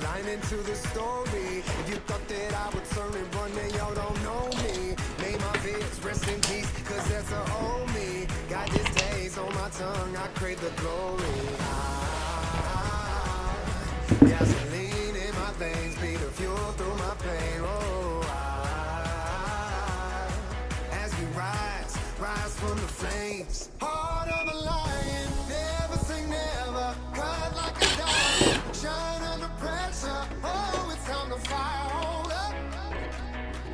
line into the story. If you thought that I would turn and run, then y'all don't know me. Made my vids, rest in peace, cause that's a old me. Got this taste on my tongue, I crave the glory. Gasoline in my veins, be the fuel through my pain. Oh, as we rise from the flames. Heart of a lion, never say never. Cut like a diamond, shine under pressure. Oh, it's time to fire, hold up.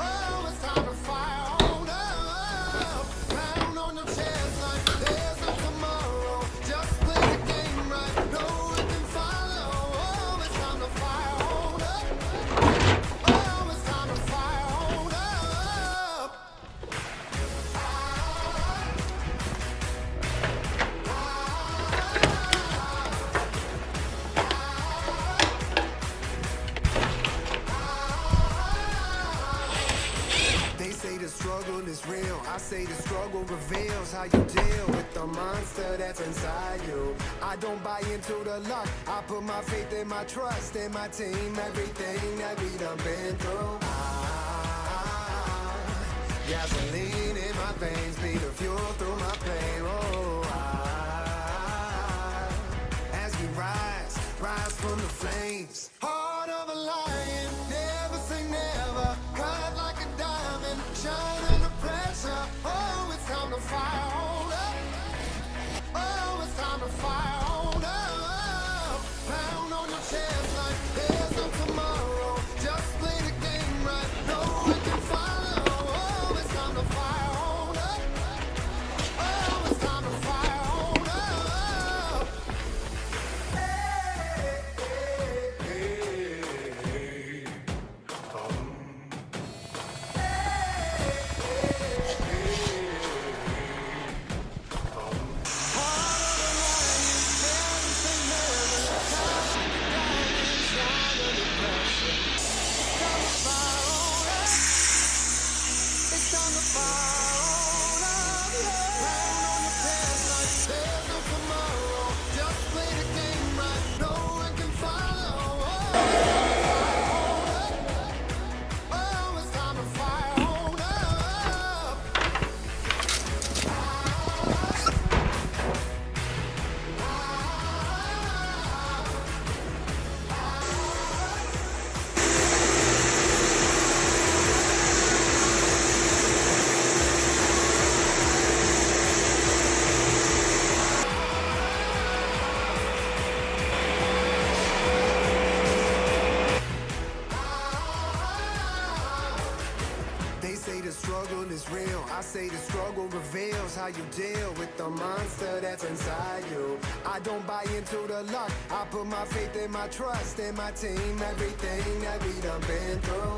Oh, it's time to fire, hold up. Pound on your chest like there's no tomorrow. Just play the game right, know it can follow. Oh, it's time to fire, hold up. Oh, it's time to fire, hold up. They say the struggle is real. I say the struggle reveals how you deal with the monster that's inside you. I don't buy into the luck. I put my faith and my trust in my team. Everything that we done been through. Gasoline in my veins, be the fuel through my pain. Oh, as we rise from the flames. Heart of a lion, never say never. Cut like a diamond, shine under pressure. Oh, it's time to fire, hold up. Oh, it's time to fire, hold up. Pound on your chest like there's no tomorrow. Just play the game right, know it can follow. Oh, it's time to fire, hold up. Oh, it's time to fire, hold up. They say the struggle is real. I say the struggle reveals how you deal with the monster that's inside you. I don't buy into the luck. I put my faith and my trust in my team. Everything that we done been through.